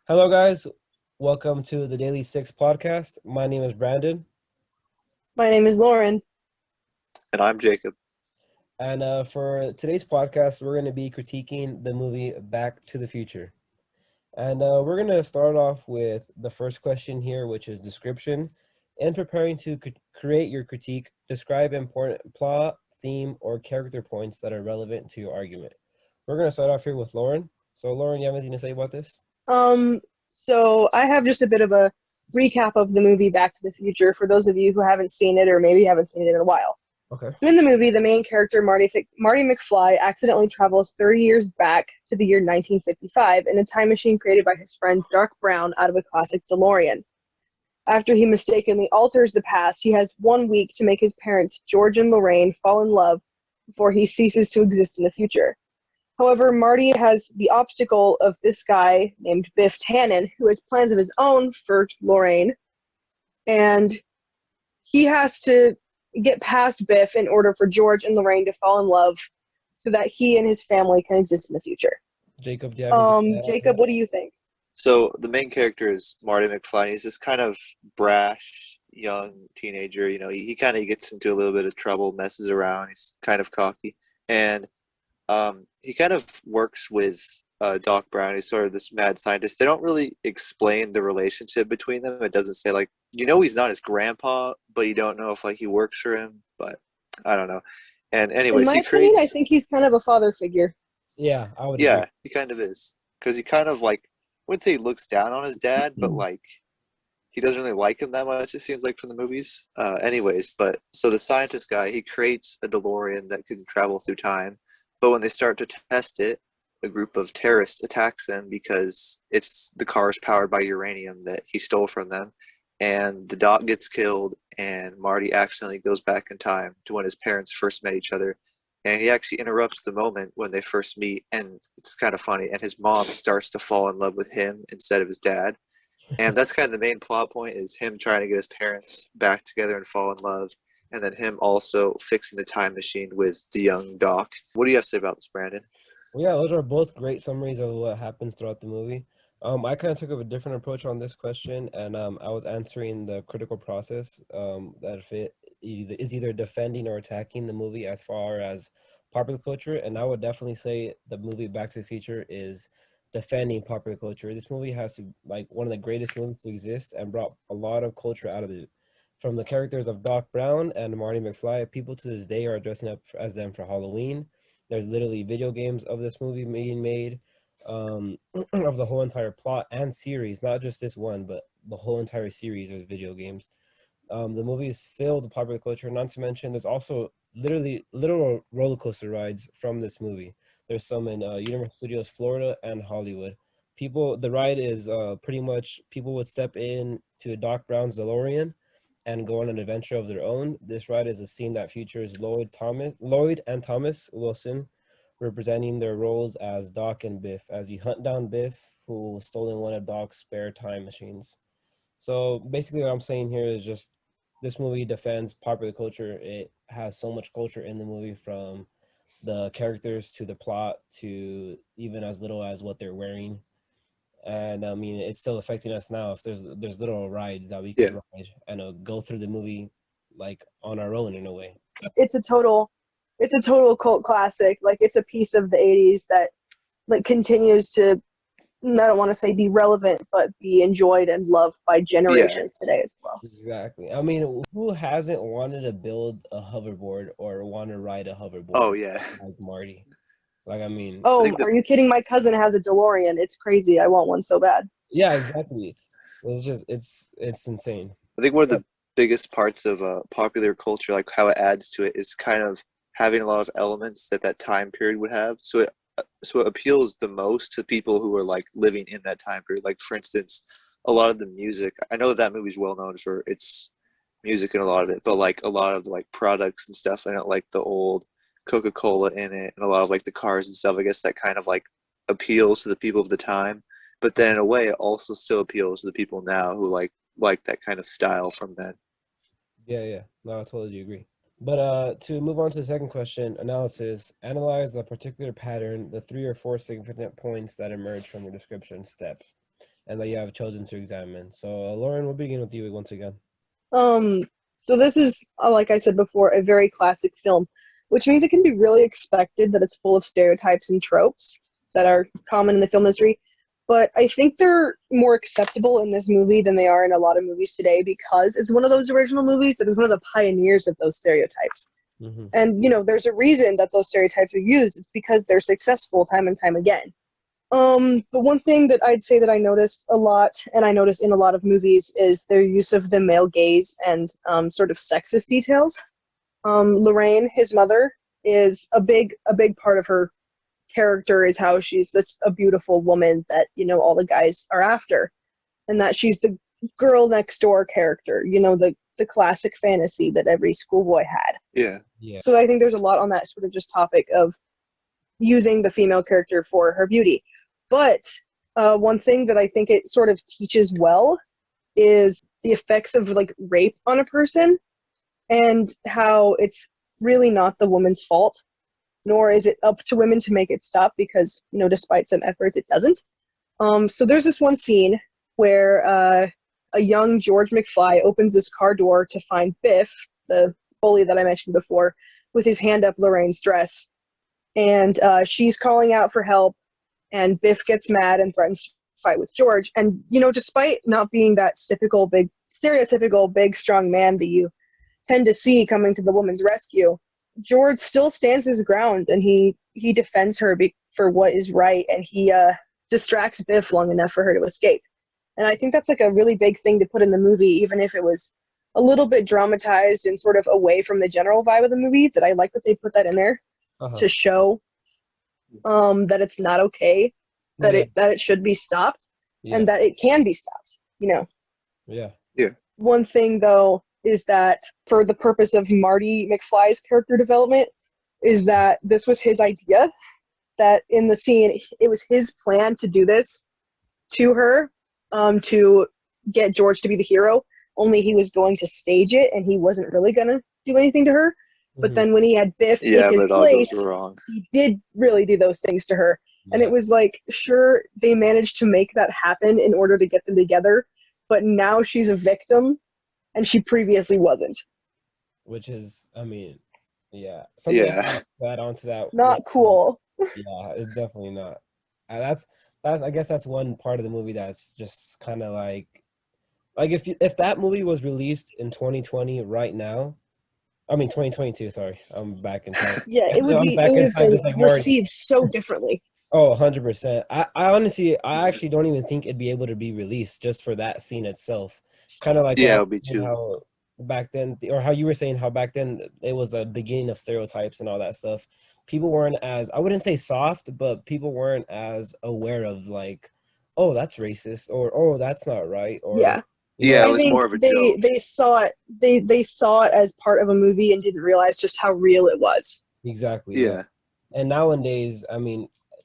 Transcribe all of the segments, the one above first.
Hello, guys. Welcome to the Daily Six podcast. My name is Brandon, My name is Lauren. And I'm Jacob. and for today's podcast, we're going to be critiquing the movie Back to the Future. And we're going to start off with the first question here, which is description. In preparing to create your critique, describe important plot, theme, or character points that are relevant to your argument. We're going to start off here with Lauren. So, Lauren, you have anything to say about this? Um, so I have just a bit of a recap of the movie Back to the Future for those of you who haven't seen it or maybe haven't seen it in a while. Okay. So in the movie, the main character, Marty McFly, accidentally travels 30 years back to the year 1955 in a time machine created by his friend Doc Brown out of a classic DeLorean. After he mistakenly alters the past, he has 1 week to make his parents, George and Lorraine, fall in love before he ceases to exist in the future. However, Marty has the obstacle of this guy named Biff Tannen, who has plans of his own for Lorraine, and he has to get past Biff in order for George and Lorraine to fall in love so that he and his family can exist in the future. Jacob, do you have anything to add to Jacob, that? what do you think? So the main character is Marty McFly. He's this kind of brash young teenager. He kind of gets into a little bit of trouble, messes around. He's kind of cocky, and he kind of works with Doc Brown. He's sort of this mad scientist. They don't really explain the relationship between them. It doesn't say like he's not his grandpa, but you don't know if like he works for him. But I don't know. And In anyways, my he opinion, I creates. think he's kind of a father figure. Yeah, I would agree. Yeah, he kind of is. Because he kind of like, I wouldn't say he looks down on his dad, but like, he doesn't really like him that much, it seems like, from the movies. Anyways, but so the scientist guy, he creates a DeLorean that can travel through time. But when they start to test it, a group of terrorists attacks them because the car is powered by uranium that he stole from them. And the doc gets killed, and Marty accidentally goes back in time to when his parents first met each other, and he actually interrupts the moment when they first meet, and it's kind of funny, and his mom starts to fall in love with him instead of his dad, and that's kind of the main plot point, is him trying to get his parents back together and fall in love, and then him also fixing the time machine with the young Doc. What do you have to say about this, Brandon? Well, yeah, those are both great summaries of what happens throughout the movie. I kind of took a different approach on this question, and I was answering the critical process that if it is either defending or attacking the movie as far as popular culture, and I would definitely say the movie Back to the Future is defending popular culture. This movie has like one of the greatest movies to exist and brought a lot of culture out of it. From the characters of Doc Brown and Marty McFly, people to this day are dressing up as them for Halloween. There's literally video games of this movie being made, of the whole entire plot and series, not just this one, but the whole entire series. There's video games. The movie is filled with popular culture. Not to mention, there's also literally literal roller coaster rides from this movie. There's some in Universal Studios Florida and Hollywood. The ride is pretty much people would step in to Doc Brown's DeLorean and go on an adventure of their own. This ride is a scene that features Lloyd and Thomas Wilson representing their roles as Doc and Biff as you hunt down Biff, who stolen one of Doc's spare time machines. So basically, what I'm saying here is just this movie defends popular culture. It has so much culture in the movie, from the characters to the plot to even as little as what they're wearing. And I mean, it's still affecting us now. If there's little rides that we could Yeah. ride and go through the movie like on our own in a way. It's a total, it's a total cult classic. Like it's a piece of the '80s that like continues to, I don't want to say be relevant, but be enjoyed and loved by Yeah. generations today as well. Exactly. I mean, who hasn't wanted to build a hoverboard or want to ride a Oh, hoverboard yeah. like Marty? Like, I mean, I Oh, think are that you kidding? My cousin has a DeLorean. It's crazy. I want one so bad. yeah, exactly. It's insane. I think one of the biggest parts of popular culture, like how it adds to it, is kind of having a lot of elements that that time period would have. So it appeals the most to people who are like living in that time period. Like for instance, a lot of the music. I know that that movie's well known for its music and a lot of it, but like a lot of the like products and stuff, and like the old Coca-Cola in it, and a lot of like the cars and stuff. I guess that kind of like appeals to the people of the time, but then in a way, it also still appeals to the people now who like that kind of style from then. Yeah, yeah. No, I totally agree. But to move on to the second question, analysis, analyze the particular pattern, the three or four significant points that emerge from your description step. and that you have chosen to examine. So, Lauren, we'll begin with you once again. So this is, like I said before, a very classic film, which means it can be really expected that it's full of stereotypes and tropes that are common in the film industry. But I think they're more acceptable in this movie than they are in a lot of movies today because it's one of those original movies that is one of the pioneers of those stereotypes. Mm-hmm. And, there's a reason that those stereotypes are used. It's because they're successful time and time again. But one thing that I'd say that I noticed a lot, and I noticed in a lot of movies, is their use of the male gaze and sort of sexist details. Lorraine, his mother, is a big part of her character is how she's that's a beautiful woman that all the guys are after, and that she's the girl next door character, the classic fantasy that every schoolboy had. Yeah. So I think there's a lot on that sort of just topic of using the female character for her beauty. But one thing that I think it sort of teaches well is the effects of like rape on a person, and how it's really not the woman's fault, nor is it up to women to make it stop because, despite some efforts, it doesn't. So there's this one scene where a young George McFly opens this car door to find Biff, the bully that I mentioned before, with his hand up Lorraine's dress. And she's calling out for help, and Biff gets mad and threatens to fight with George. And, despite not being that stereotypical big, strong man that you tend to see coming to the woman's rescue, George still stands his ground, and he defends her for what is right, and he distracts Biff long enough for her to escape. And I think that's like a really big thing to put in the movie, even if it was a little bit dramatized and sort of away from the general vibe of the movie, that I like that they put that in there to show that it's not okay, that it should be stopped, and that it can be stopped, Yeah. One thing, though, is that for the purpose of Marty McFly's character development, is that this was his idea, that in the scene, it was his plan to do this to her, to get George to be the hero, only he was going to stage it, and he wasn't really going to do anything to her. But then when he had Biff take his place, he did really do those things to her. And it was like, sure, they managed to make that happen in order to get them together, but now she's a victim, and she previously wasn't. Which is, something to add on to that. Not cool. Yeah, it's definitely not. That's I guess that's one part of the movie that's just kind of like if that movie was released in 2020 right now, 2022, sorry, I'm back in time. Yeah, it would have been received so differently. Oh, 100%. I honestly, I actually don't even think it'd be able to be released just for that scene itself. Kind of like it'll be too. How back then, or how you were saying how back then it was the beginning of stereotypes and all that stuff. People weren't as, I wouldn't say soft, but people weren't as aware of like, oh, that's racist, or oh, that's not right, or it was more of a joke. They saw it. They saw it as part of a movie and didn't realize just how real it was. Exactly. Yeah. And nowadays,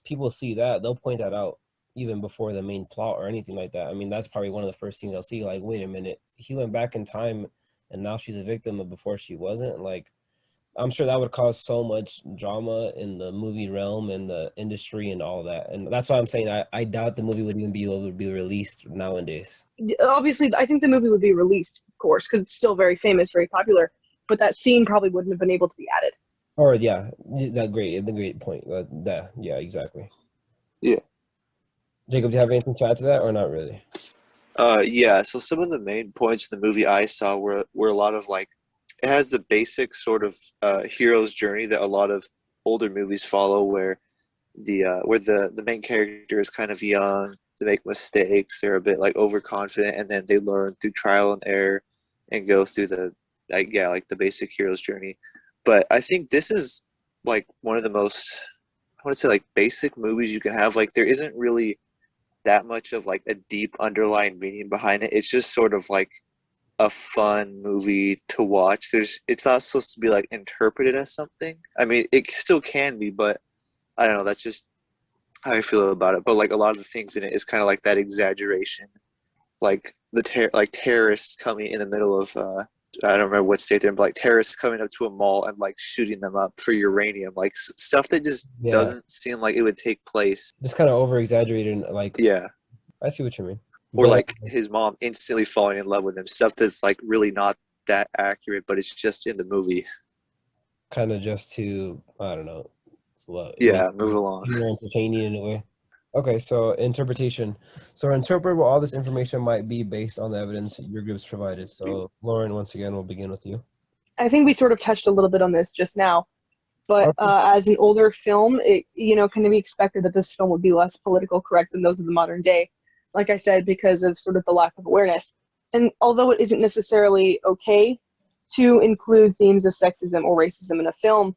people see that, they'll point that out even before the main plot or anything like that. That's probably one of the first things they'll see. Like, wait a minute, he went back in time, and now she's a victim, and before she wasn't. Like, I'm sure that would cause so much drama in the movie realm and the industry and all that. And that's why I'm saying I doubt the movie would even be able to be released nowadays. Obviously, I think the movie would be released, of course, because it's still very famous, very popular. But that scene probably wouldn't have been able to be added. Or the great point. Yeah, exactly. Yeah. Jacob, do you have anything to add to that, or not really? So some of the main points in the movie I saw were a lot of like, it has the basic sort of hero's journey that a lot of older movies follow, where the main character is kind of young, they make mistakes, they're a bit like overconfident, and then they learn through trial and error and go through the basic hero's journey. But I think this is like one of the most, I want to say, like basic movies you can have. Like, there isn't really that much of like a deep underlying meaning behind it. It's just sort of like a fun movie to watch. It's not supposed to be like interpreted as something. It still can be, but I don't know, that's just how I feel about it. But like a lot of the things in it is kind of like that exaggeration, like the terrorists coming in the middle of I don't remember what state they're in, but like terrorists coming up to a mall and like shooting them up for uranium, like stuff that just doesn't seem like it would take place. Just kind of over exaggerated, like. Yeah, I see what you mean. or But like his mom instantly falling in love with him. Stuff that's like really not that accurate, but it's just in the movie. kind of just to, I don't know, what make Yeah, move along. it more entertaining in a way. Okay, so interpretation. So interpret what all this information might be based on the evidence your group's provided. So Lauren, once again, we'll begin with you. I think we sort of touched a little bit on this just now, but Okay. as an older film, it can be expected that this film would be less political correct than those of the modern day. Like I said, because of sort of the lack of awareness. And although it isn't necessarily okay to include themes of sexism or racism in a film,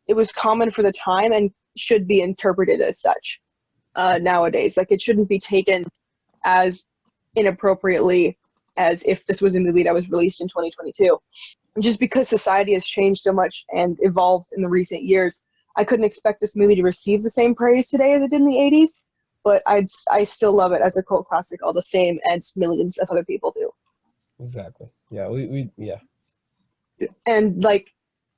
it was common for the time and should be interpreted as such nowadays. Like it shouldn't be taken as inappropriately as if this was a movie that was released in 2022. Just because society has changed so much and evolved in the recent years, I couldn't expect this movie to receive the same praise today as it did in the 80s, but I still love it as a cult classic all the same, and millions of other people do. Exactly. Yeah, we yeah. And like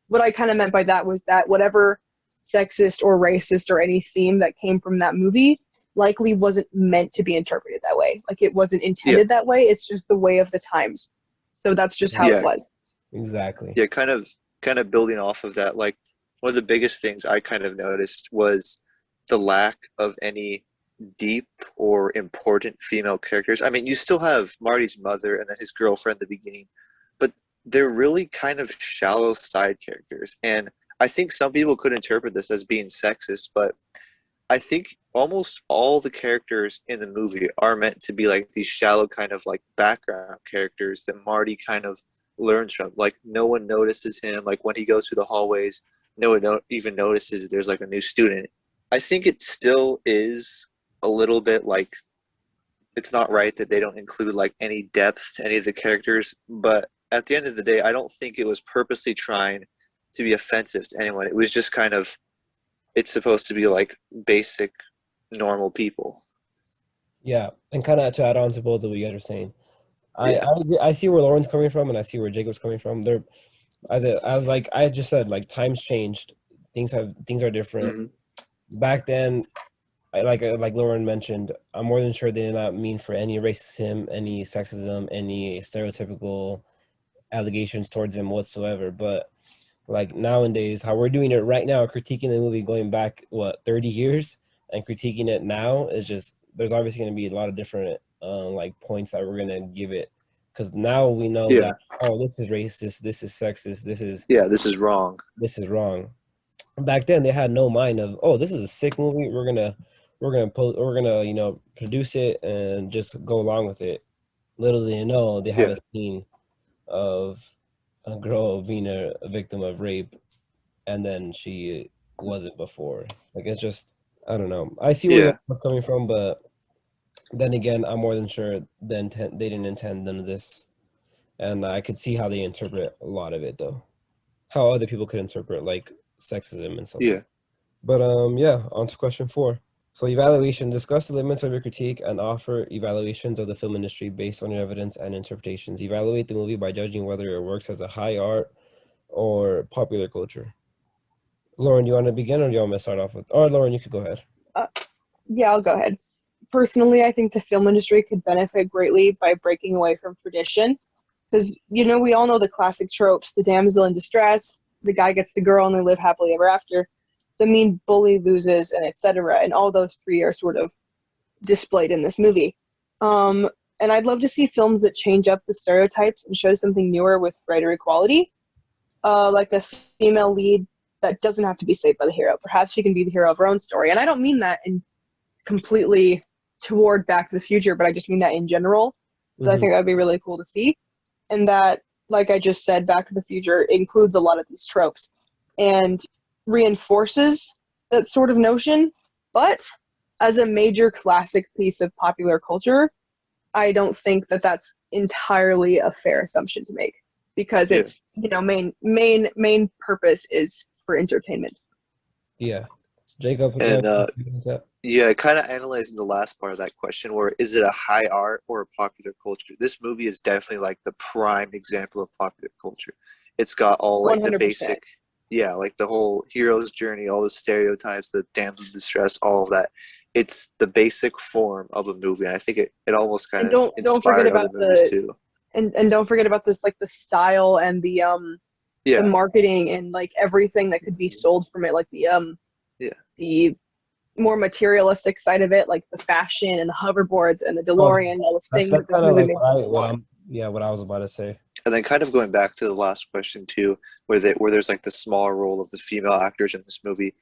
what I kind of meant by that was that whatever sexist or racist or any theme that came from that movie likely wasn't meant to be interpreted that way. Like it wasn't intended that way. It's just the way of the times. So that's just how it Yeah. was. Exactly. Yeah, kind of building off of that, like one of the biggest things I kind of noticed was the lack of any deep or important female characters. I mean, you still have Marty's mother and then his girlfriend at the beginning, but they're really kind of shallow side characters. And I think some people could interpret this as being sexist, but I think almost all the characters in the movie are meant to be like these shallow kind of like background characters that Marty kind of learns from. Like no one notices him. Like when he goes through the hallways, no one even notices that there's like a new student. I think it still is a little bit like it's not right that they don't include like any depth to any of the characters. But at the end of the day, I don't think it was purposely trying to be offensive to anyone. It was just kind of it's supposed to be like basic normal people. Yeah, and kind of to add on to both of what you guys are saying, Yeah. I see where Lauren's coming from, and I see where Jacob's coming from. They're as like I just said, like times changed, things are different. Hmm. Back then, like Lauren mentioned, I'm more than sure they did not mean for any racism, any sexism, any stereotypical allegations towards him whatsoever. But like nowadays, how we're doing it right now, critiquing the movie going back 30 years and critiquing it now is just there's obviously going to be a lot of different like points that we're going to give it, because now we know Yeah. that, oh, this is racist, this is sexist, Yeah, this is wrong. this is wrong. Back then they had no mind of, oh, this is a sick movie, we're gonna produce it and just go along with it. Little do they know they had Yeah. a scene of a girl being a victim of rape, and then she wasn't before. Like it's just, I don't know. I see where Yeah. you're coming from, but then again, I'm more than sure they didn't intend none of this, and I could see how they interpret a lot of it, though. How other people could interpret like sexism and stuff. Yeah. But yeah, on to question 4. So evaluation, discuss the limits of your critique and offer evaluations of the film industry based on your evidence and interpretations. Evaluate the movie by judging whether it works as a high art or popular culture. Lauren, do you want to begin or do you want me to start off with? Or Lauren, you could go ahead. Yeah, I'll go ahead. Personally, I think the film industry could benefit greatly by breaking away from tradition. Because, we all know the classic tropes, the damsel in distress, the guy gets the girl and they live happily ever after, the mean bully loses, and etc. And all those 3 are sort of displayed in this movie. And I'd love to see films that change up the stereotypes and show something newer with greater equality. Like a female lead that doesn't have to be saved by the hero. Perhaps she can be the hero of her own story. And I don't mean that in completely toward Back to the Future, but I just mean that in general. I think that would be really cool to see. And that, like I just said, Back to the Future includes a lot of these tropes and reinforces that sort of notion. But as a major classic piece of popular culture, I don't think that that's entirely a fair assumption to make, because it's main purpose is for entertainment. Yeah. Jacob, And that? yeah, kind of analyzing the last part of that question, where is it a high art or a popular culture? This movie is definitely like the prime example of popular culture. It's got all like 100%. the basic, like the whole hero's journey, all the stereotypes, the damsel in distress, all of that. it's the basic form of a movie, and I think it almost kind And of don't forget inspired other about movies too. and don't forget about this, like the style and the Yeah, marketing and like everything that could be sold from it, like yeah, the more materialistic side of it, like the fashion and the hoverboards and the So DeLorean, all the things that's that this kind of movie like made people what want. I'm yeah what I was about to say. and then kind of going back to the last question too, where there's like the smaller role of the female actors in this movie.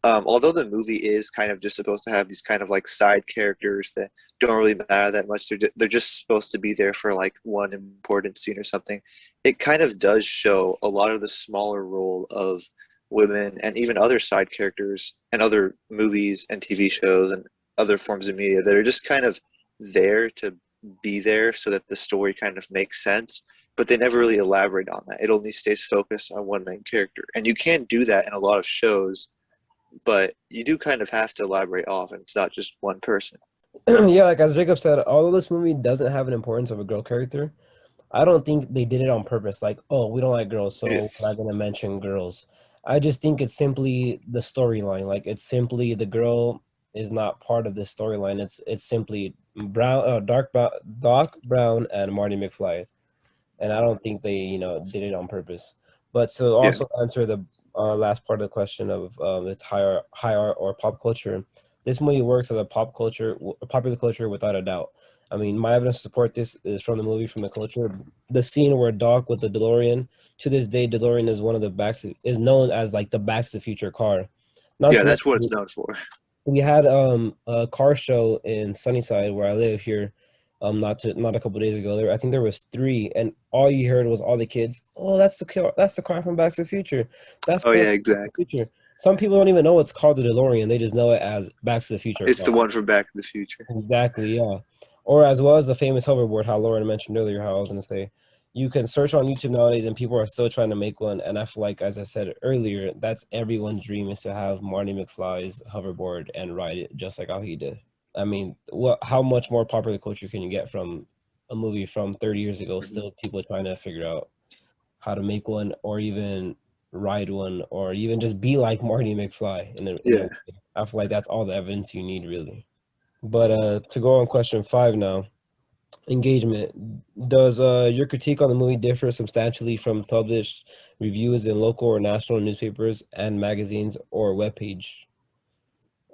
Although the movie is kind of just supposed to have these kind of like side characters that don't really matter that much, they're just supposed to be there for like one important scene or something. It kind of does show a lot of the smaller role of women and even other side characters and other movies and TV shows and other forms of media that are just kind of there to be there so that the story kind of makes sense. But they never really elaborate on that. It only stays focused on one main character. And you can't do that in a lot of shows, but you do kind of have to elaborate often. It's not just one person. Yeah, like as Jacob said, although this movie doesn't have an importance of a girl character, I don't think they did it on purpose. Like, oh, we don't like girls, so Yeah, we're not gonna mention girls. I just think it's simply the storyline. Like, it's simply the girl is not part of this storyline. It's simply Doc Brown, and Marty McFly, and I don't think they did it on purpose. But to yeah, also answer the last part of the question of it's high art or pop culture, this movie works as a popular culture without a doubt. I mean, my evidence to support this is from the movie, from the culture. The scene where Doc with the DeLorean, to this day, DeLorean is one of the is known as like the Back to the Future car. Not yeah. to That's what it's mention, known for. we had a car show in Sunnyside where I live here, not a couple days ago. I think there was three, and all you heard was all the kids. Oh, that's the car from Back to the Future. That's the Oh car yeah, from Back to the exactly. Future. Some people don't even know it's called the DeLorean. They just know it as Back to the Future It's car. the one from Back to the Future. Exactly, yeah. Or as well as the famous hoverboard, how Lauren mentioned earlier, how I was gonna say, you can search on YouTube nowadays and people are still trying to make one. And I feel like, as I said earlier, that's everyone's dream, is to have Marty McFly's hoverboard and ride it just like how he did. I mean, how much more popular culture can you get from a movie from 30 years ago? Mhm. Still people trying to figure out how to make one, or even ride one, or even just be like Marty McFly in a Yeah. way. I feel like that's all the evidence you need, really. But to go on question 5 now, engagement. Does your critique on the movie differ substantially from published reviews in local or national newspapers and magazines or webpage?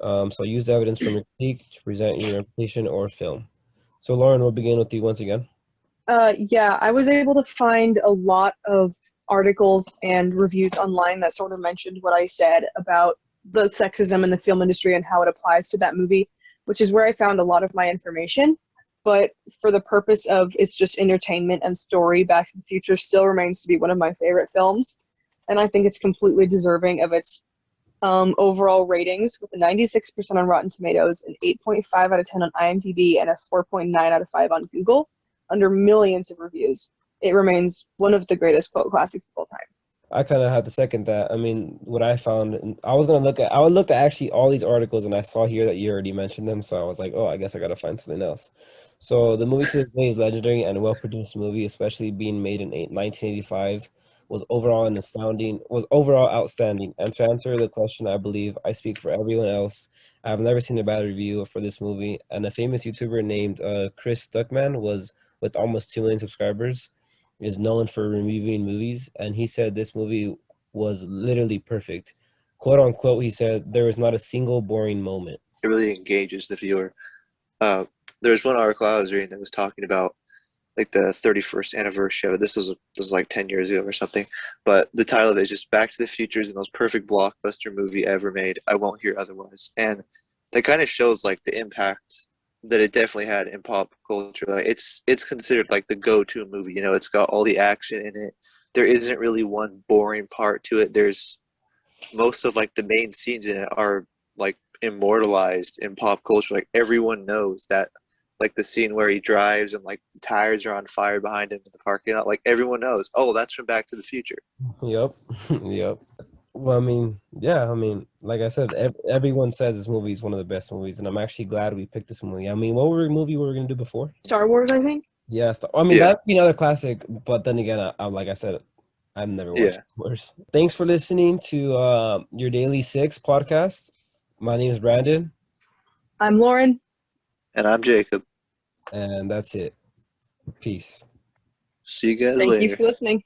So use the evidence from your critique to present your interpretation or film. So Lauren, we'll begin with you once again. Yeah, I was able to find a lot of articles and reviews online that sort of mentioned what I said about the sexism in the film industry and how it applies to that movie, which is where I found a lot of my information. But for the purpose of it's just entertainment and story, Back to the Future still remains to be one of my favorite films. And I think it's completely deserving of its overall ratings, with a 96% on Rotten Tomatoes, an 8.5 out of 10 on IMDb, and a 4.9 out of 5 on Google, under millions of reviews. It remains one of the greatest quote classics of all time. I kind of have to second that. I mean, what I found, and I would look at actually all these articles, and I saw here that you already mentioned them. So I was like, oh, I guess I got to find something else. So the movie to this day is legendary and a well-produced movie, especially being made in 1985, was overall outstanding. And to answer the question, I believe I speak for everyone else. I've never seen a bad review for this movie. And a famous YouTuber named Chris Stuckman, was with almost 2 million subscribers, is known for reviewing movies, and he said this movie was literally perfect. Quote unquote, he said there was not a single boring moment. It really engages the viewer. Uh, there's one article I was reading that was talking about like the 31st anniversary of it. This was like 10 years ago or something. But the title of it is just Back to the Future is the most perfect blockbuster movie ever made. I won't hear otherwise. And that kind of shows like the impact that it definitely had in pop culture. Like it's considered like the go-to movie. You know, it's got all the action in it. There isn't really one boring part to it. There's most of like the main scenes in it are like immortalized in pop culture. Like everyone knows that, like the scene where he drives and like the tires are on fire behind him in the parking lot. Like everyone knows, oh, that's from Back to the Future. Yep, yep. Well, I mean, yeah, I mean, like I said, everyone says this movie is one of the best movies, and I'm actually glad we picked this movie. I mean, what movie we were gonna do before? Star Wars, I think. Yeah, I mean, Yeah, that'd be another classic, but then again, like I said, I've never watched yeah. Star Wars. Thanks for listening to your Daily Six podcast. My name is Brandon. I'm Lauren. And I'm Jacob. And that's it. Peace. See you guys Thank later. you for listening.